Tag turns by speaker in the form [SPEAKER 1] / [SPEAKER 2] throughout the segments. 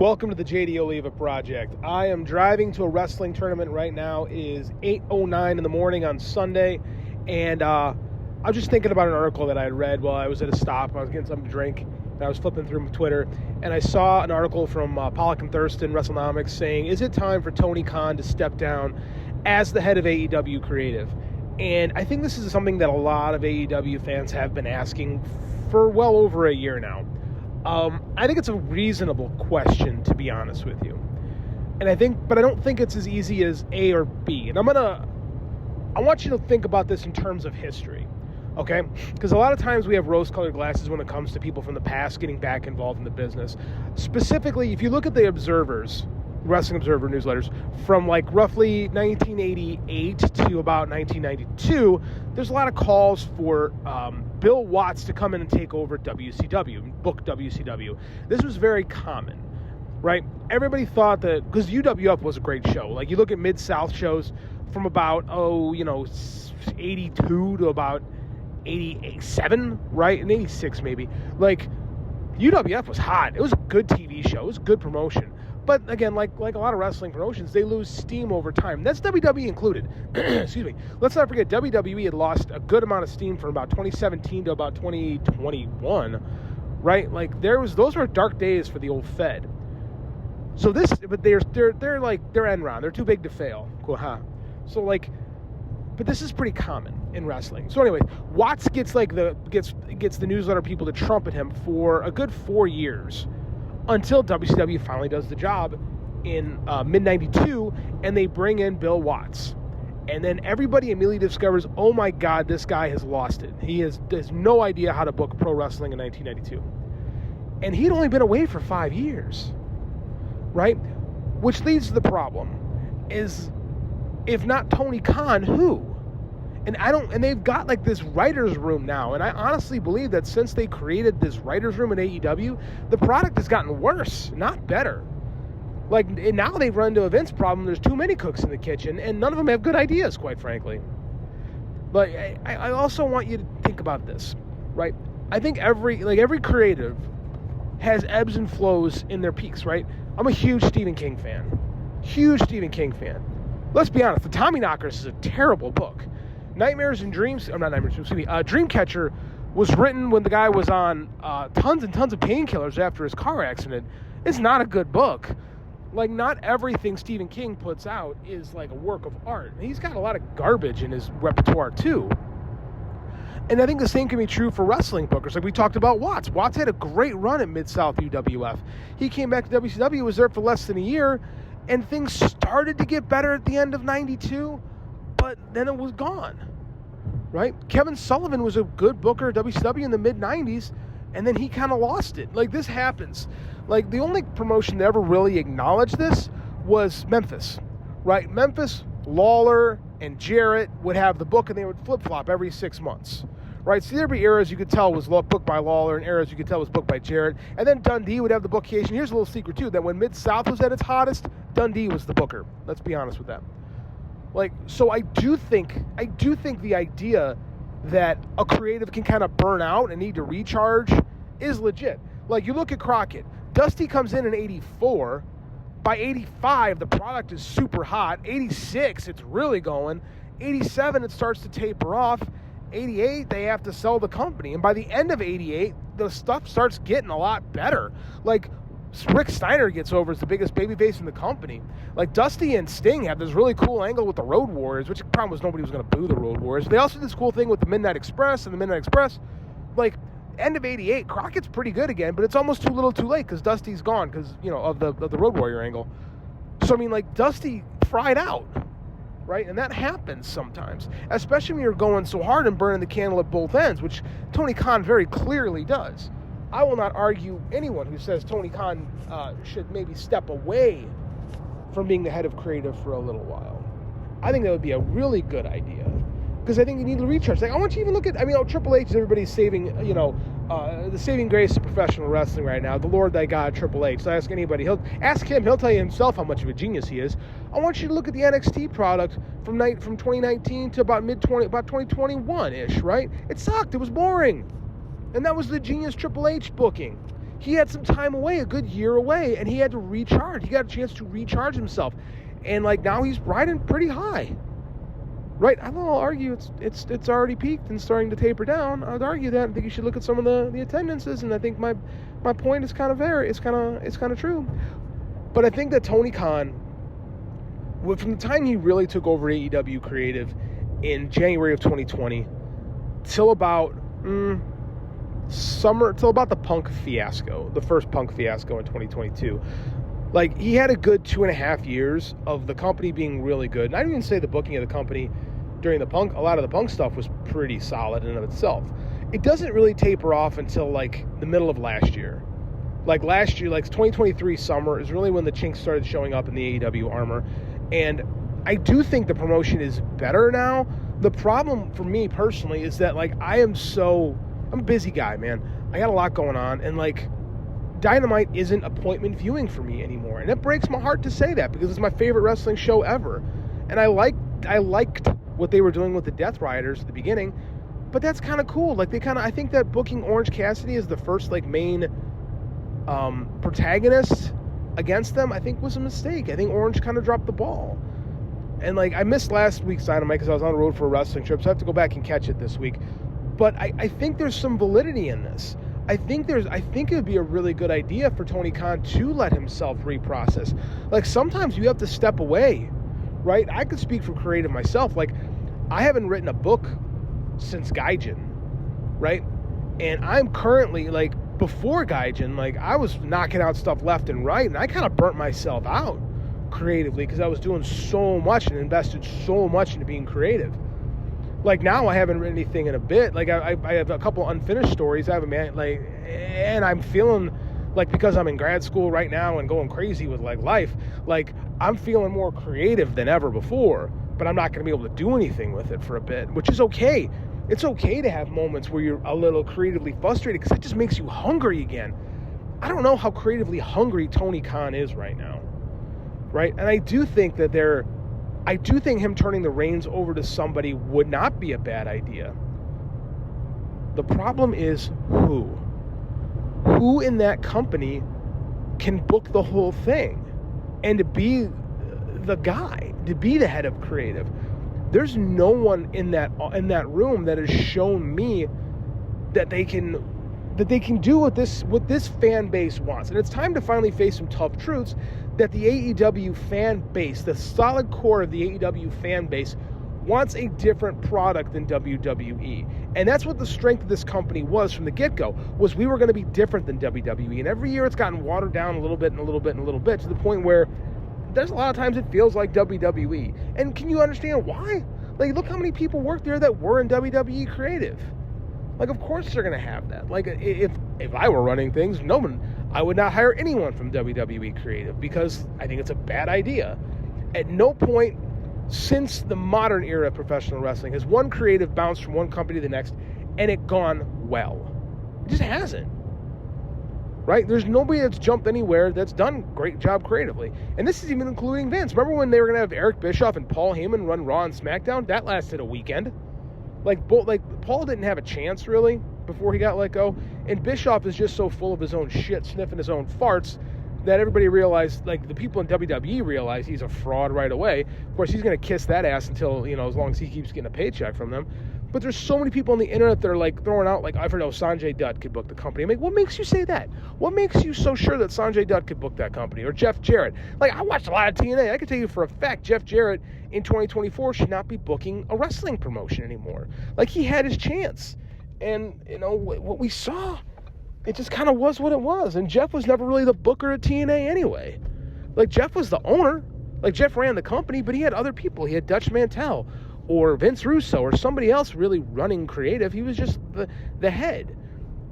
[SPEAKER 1] Welcome to the JD Oliva Project. I am driving to a wrestling tournament right now. It is 8:09 in the morning on Sunday, and I was just thinking about an article that I had read while I was at a stop. I was getting something to drink, and I was flipping through Twitter, and I saw an article from Pollock and Thurston, WrestleNomics, saying, is it time for Tony Khan to step down as the head of AEW Creative? And I think this is something that a lot of AEW fans have been asking for well over a year now. I think it's a reasonable question, to be honest with you. But I don't think it's as easy as A or B. And I want you to think about this in terms of history, okay? Because a lot of times we have rose-colored glasses when it comes to people from the past getting back involved in the business. Specifically, if you look at the Wrestling Observer newsletters from like roughly 1988 to about 1992, there's a lot of calls for Bill Watts to come in and take over WCW, book WCW. This was very common, right? Everybody thought that, because UWF was a great show. Like, you look at Mid-South shows from about, 82 to about 87, right? And 86 maybe. Like, UWF was hot. It was a good TV show. It was a good promotion. But again, like a lot of wrestling promotions, they lose steam over time. That's WWE included. Excuse me. Let's not forget, WWE had lost a good amount of steam from about 2017 to about 2021, right? Like, those were dark days for the old Fed. So they're end round. They're too big to fail. Cool, huh? So but this is pretty common in wrestling. So anyways, Watts gets the newsletter people to trumpet him for a good 4 years, until WCW finally does the job in mid-92, and they bring in Bill Watts. And then everybody immediately discovers, oh my God, this guy has lost it. He has no idea how to book pro wrestling in 1992. And he'd only been away for 5 years, right? Which leads to the problem, is if not Tony Khan, who? And they've got like this writer's room now. And I honestly believe that since they created this writer's room in AEW, the product has gotten worse, not better. Like, and now they've run into a Vince problem. There's too many cooks in the kitchen, and none of them have good ideas, quite frankly. But I also want you to think about this, right? I think every creative has ebbs and flows in their peaks, right? I'm a huge Stephen King fan. Let's be honest, the Tommyknockers is a terrible book. Dreamcatcher was written when the guy was on tons and tons of painkillers after his car accident. It's not a good book. Like, not everything Stephen King puts out is like a work of art. He's got a lot of garbage in his repertoire too. And I think the same can be true for wrestling bookers. Like we talked about Watts. Watts had a great run at Mid-South UWF. He came back to WCW, was there for less than a year, and things started to get better at the end of 92. But then it was gone, right? Kevin Sullivan was a good booker at WCW in the mid-90s, and then he kind of lost it. Like, this happens. Like, the only promotion that ever really acknowledged this was Memphis, right? Memphis, Lawler, and Jarrett would have the book, and they would flip-flop every 6 months, right? So there'd be eras you could tell was booked by Lawler, and eras you could tell was booked by Jarrett. And then Dundee would have the bookcation. Here's a little secret, too, that when Mid-South was at its hottest, Dundee was the booker. Let's be honest with that. Like, so I do think the idea that a creative can kind of burn out and need to recharge is legit. Like, you look at Crockett. Dusty comes in 84. By 85, the product is super hot. 86, it's really going. 87, it starts to taper off. 88, they have to sell the company. And by the end of 88, the stuff starts getting a lot better. Like, Rick Steiner gets over as the biggest babyface in the company. Like, Dusty and Sting have this really cool angle with the Road Warriors, which the problem was nobody was going to boo the Road Warriors. They also did this cool thing with the Midnight Express and the Midnight Express. Like, end of 88, Crockett's pretty good again, but it's almost too little too late because Dusty's gone because, of the Road Warrior angle. So, I mean, like, Dusty fried out, right? And that happens sometimes, especially when you're going so hard and burning the candle at both ends, which Tony Khan very clearly does. I will not argue anyone who says Tony Khan should maybe step away from being the head of creative for a little while. I think that would be a really good idea because I think you need to recharge. Like, I want you to even look at, Triple H is everybody's saving, the saving grace of professional wrestling right now. The Lord thy God, Triple H. So ask anybody. He'll tell you himself how much of a genius he is. I want you to look at the NXT product from 2019 to about 2021-ish, right? It sucked. It was boring. And that was the genius Triple H booking. he had some time away, a good year away, and he had to recharge. He got a chance to recharge himself. And like now he's riding pretty high. Right? I don't know, I'll argue it's already peaked and starting to taper down. I would argue that. I think you should look at some of the attendances, and I think my point is kind of true. But I think that Tony Khan, from the time he really took over AEW Creative in January of 2020 till about the Punk fiasco, the first Punk fiasco in 2022, like he had a good 2.5 years of the company being really good. And I didn't even say the booking of the company during the Punk, a lot of the Punk stuff was pretty solid in and of itself. It doesn't really taper off until like the middle of last year. Like last year, like 2023 summer is really when the chinks started showing up in the AEW armor. And I do think the promotion is better now. The problem for me personally is that like I'm a busy guy, man. I got a lot going on, and like Dynamite isn't appointment viewing for me anymore. And it breaks my heart to say that because it's my favorite wrestling show ever. And I liked what they were doing with the Death Riders at the beginning, but that's kind of cool. Like I think that booking Orange Cassidy as the first like main protagonist against them, I think was a mistake. I think Orange kind of dropped the ball. And like I missed last week's Dynamite because I was on the road for a wrestling trip, so I have to go back and catch it this week. But I think there's some validity in this. I think it would be a really good idea for Tony Khan to let himself reprocess. Like sometimes you have to step away, right? I could speak for creative myself. Like I haven't written a book since Gaijin, right? And I'm currently like before Gaijin, like I was knocking out stuff left and right, and I kind of burnt myself out creatively because I was doing so much and invested so much into being creative. Like now I haven't written anything in a bit. Like I have a couple unfinished stories I haven't made, like, and I'm feeling like because I'm in grad school right now and going crazy with like life, like I'm feeling more creative than ever before, but I'm not going to be able to do anything with it for a bit, which is okay. It's okay to have moments where you're a little creatively frustrated because that just makes you hungry again. I don't know how creatively hungry Tony Khan is right now, right? And I do think him turning the reins over to somebody would not be a bad idea. The problem is who? Who in that company can book the whole thing and to be the guy, to be the head of creative? There's no one in that room that has shown me that they can do what this fan base wants. And it's time to finally face some tough truths that the AEW fan base, the solid core of the AEW fan base, wants a different product than WWE. And that's what the strength of this company was from the get-go, was we were going to be different than WWE. And every year it's gotten watered down a little bit and a little bit and a little bit to the point where there's a lot of times it feels like WWE. And can you understand why? Like, look how many people work there that were in WWE creative. Like, of course they're going to have that. Like, if I were running things, I would not hire anyone from WWE creative because I think it's a bad idea. At no point since the modern era of professional wrestling has one creative bounced from one company to the next and it gone well. It just hasn't. Right? There's nobody that's jumped anywhere that's done a great job creatively. And this is even including Vince. Remember when they were going to have Eric Bischoff and Paul Heyman run Raw and SmackDown? That lasted a weekend. Like Paul didn't have a chance really before he got let go. And Bischoff is just so full of his own shit, sniffing his own farts, that everybody realized, like the people in WWE realize he's a fraud right away. Of course, he's going to kiss that ass until, as long as he keeps getting a paycheck from them. But there's so many people on the internet that are like throwing out, like, I've heard Sanjay Dutt could book the company. I'm like, what makes you say that? What makes you so sure that Sanjay Dutt could book that company? Or Jeff Jarrett? Like, I watched a lot of TNA. I can tell you for a fact, Jeff Jarrett in 2024 should not be booking a wrestling promotion anymore. Like, he had his chance. And, what we saw, it just kind of was what it was. And Jeff was never really the booker at TNA anyway. Like, Jeff was the owner. Like, Jeff ran the company, but he had other people. He had Dutch Mantel or Vince Russo or somebody else really running creative. He was just the head,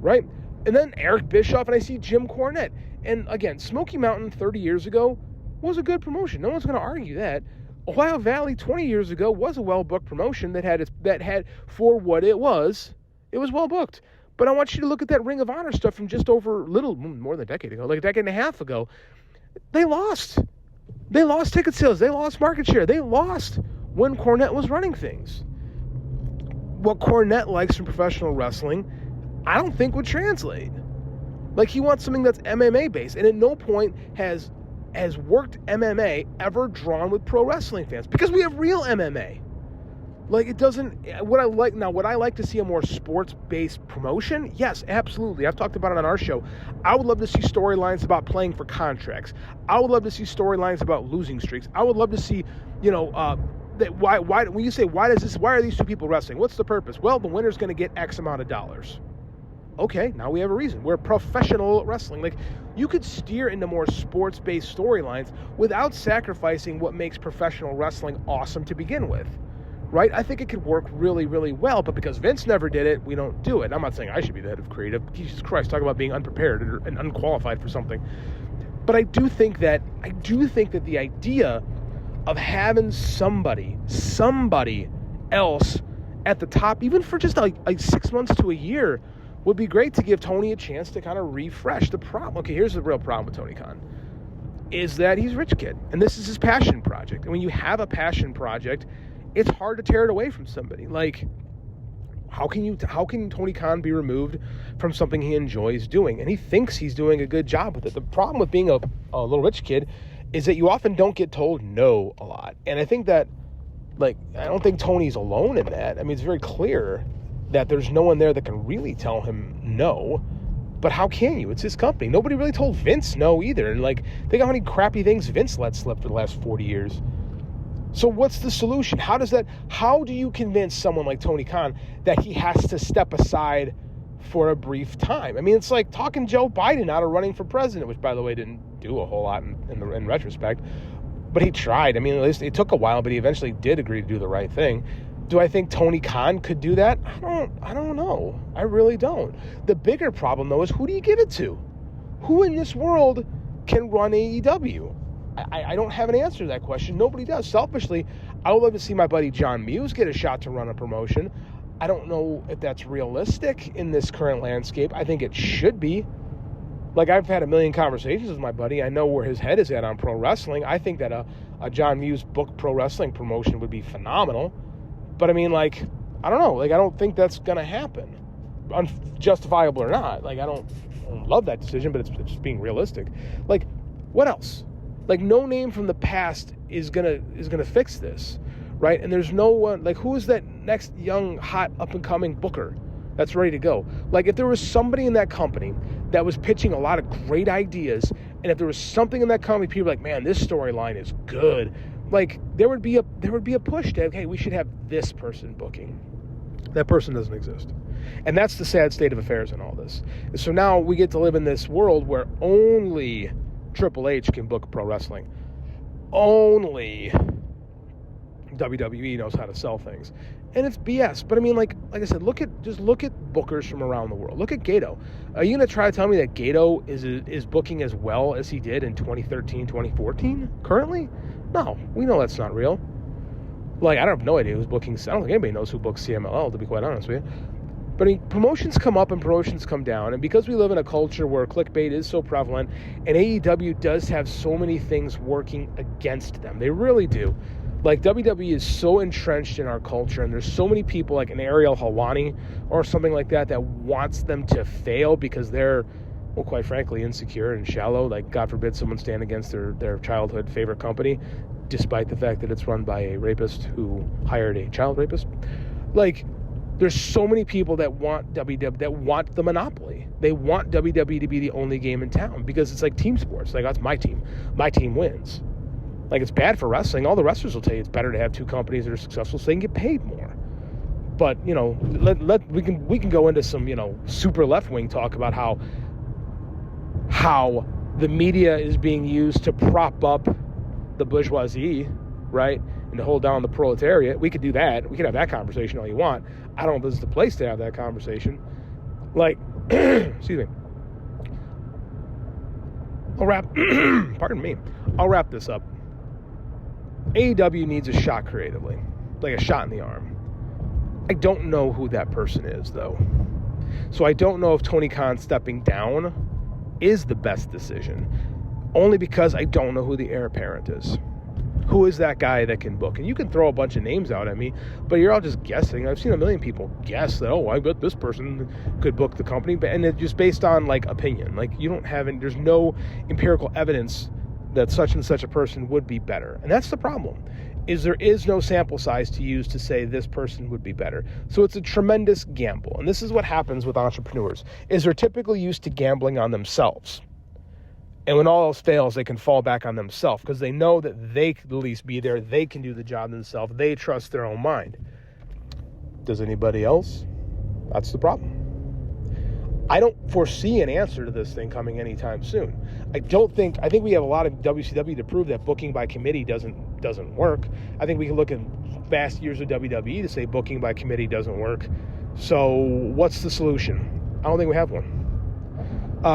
[SPEAKER 1] right? And then Eric Bischoff, and I see Jim Cornette. And again, Smoky Mountain 30 years ago was a good promotion. No one's going to argue that. Ohio Valley 20 years ago was a well-booked promotion that had for what it was well booked. But I want you to look at that Ring of Honor stuff from just over little more than a decade ago, like a decade and a half ago. They lost. They lost ticket sales. They lost market share. They lost when Cornette was running things. What Cornette likes from professional wrestling, I don't think would translate. Like, he wants something that's MMA based, and at no point has worked MMA ever drawn with pro wrestling fans, because we have real MMA. Like, it doesn't, what I like to see a more sports-based promotion? Yes, absolutely. I've talked about it on our show. I would love to see storylines about playing for contracts. I would love to see storylines about losing streaks. I would love to see, that why when you say, why are these two people wrestling? What's the purpose? Well, the winner's going to get X amount of dollars. Okay, now we have a reason. We're professional wrestling. Like, you could steer into more sports-based storylines without sacrificing what makes professional wrestling awesome to begin with. Right? I think it could work really, really well, but because Vince never did it, we don't do it. I'm not saying I should be the head of creative. Jesus Christ, talk about being unprepared and unqualified for something. But I do think that the idea of having somebody else at the top, even for just like 6 months to a year, would be great to give Tony a chance to kind of refresh. Here's the real problem with Tony Khan, is that he's a rich kid, and this is his passion project. And when you have a passion project, it's hard to tear it away from somebody. Like, how can Tony Khan be removed from something he enjoys doing? And he thinks he's doing a good job with it. The problem with being a little rich kid is that you often don't get told no a lot. And I think that, I don't think Tony's alone in that. I mean, it's very clear that there's no one there that can really tell him no. But how can you? It's his company. Nobody really told Vince no either. And, think how many crappy things Vince let slip for the last 40 years. So what's the solution? How do you convince someone like Tony Khan that he has to step aside for a brief time? I mean, it's like talking Joe Biden out of running for president, which, by the way, didn't do a whole lot in retrospect. But he tried. I mean, at least it took a while, but he eventually did agree to do the right thing. Do I think Tony Khan could do that? I don't know. I really don't. The bigger problem, though, is who do you give it to? Who in this world can run AEW? I don't have an answer to that question. Nobody does. Selfishly, I would love to see my buddy John Muse get a shot to run a promotion. I don't know if that's realistic in this current landscape. I think it should be. I've had a million conversations with my buddy. I know where his head is at on pro wrestling. I think that a John Muse book pro wrestling promotion would be phenomenal. But I mean, I don't know. I don't think that's going to happen. Unjustifiable or not. I don't love that decision, but it's just being realistic. What else? No name from the past is gonna fix this, right? And there's no one, who is that next young, hot, up-and-coming booker that's ready to go? If there was somebody in that company that was pitching a lot of great ideas, and if there was something in that company, people were like, man, this storyline is good. There would be a push to, hey, we should have this person booking. That person doesn't exist. And that's the sad state of affairs in all this. And so now we get to live in this world where only Triple H can book pro wrestling. Only WWE knows how to sell things. And it's BS. But I mean, like I said, look at bookers from around the world. Look at Gato. Are you going to try to tell me that Gato is booking as well as he did in 2013, 2014 currently? No, we know that's not real. I don't have no idea who's booking. I don't think anybody knows who books CMLL, to be quite honest with you. But I mean, promotions come up and promotions come down. And because we live in a culture where clickbait is so prevalent, and AEW does have so many things working against them. They really do. WWE is so entrenched in our culture, and there's so many people like an Ariel Helwani or something like that wants them to fail because they're, well, quite frankly, insecure and shallow. God forbid someone stand against their childhood favorite company, despite the fact that it's run by a rapist who hired a child rapist. There's so many people that want WWE, that want the monopoly. They want WWE to be the only game in town because it's like team sports. That's my team. My team wins. It's bad for wrestling. All the wrestlers will tell you it's better to have two companies that are successful so they can get paid more. But, we can go into some, super left-wing talk about how the media is being used to prop up the bourgeoisie, right? And to hold down the proletariat. We could do that. We could have that conversation all you want. I don't know if this is the place to have that conversation. Excuse me. I'll wrap this up. AEW needs a shot creatively. A shot in the arm. I don't know who that person is, though. So I don't know if Tony Khan stepping down is the best decision. Only because I don't know who the heir apparent is. Who is that guy that can book? And you can throw a bunch of names out at me, but you're all just guessing. I've seen a million people guess that, I bet this person could book the company, and it's just based on like opinion. Like you don't have there's no empirical evidence that such and such a person would be better. And that's the problem, is there is no sample size to use to say this person would be better. So it's a tremendous gamble. And this is what happens with entrepreneurs, is they're typically used to gambling on themselves. And when all else fails, they can fall back on themselves because they know that they can at least be there. They can do the job themselves. They trust their own mind. Does anybody else? That's the problem. I don't foresee an answer to this thing coming anytime soon. I think we have a lot of WCW to prove that booking by committee doesn't work. I think we can look at past years of WWE to say booking by committee doesn't work. So what's the solution? I don't think we have one.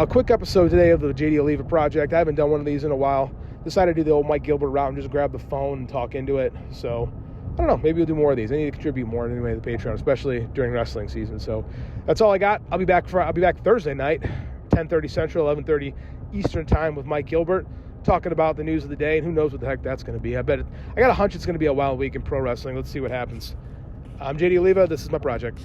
[SPEAKER 1] Quick episode today of the JD Oliva project. I haven't done one of these in a while. Decided to do the old Mike Gilbert route and just grab the phone and talk into it. So I don't know. Maybe we'll do more of these. I need to contribute more anyway to the Patreon, especially during wrestling season. So that's all I got. I'll be back Thursday night, 10:30 Central, 11:30 Eastern time with Mike Gilbert, talking about the news of the day, and who knows what the heck that's going to be. I got a hunch it's going to be a wild week in pro wrestling. Let's see what happens. I'm JD Oliva. This is my project.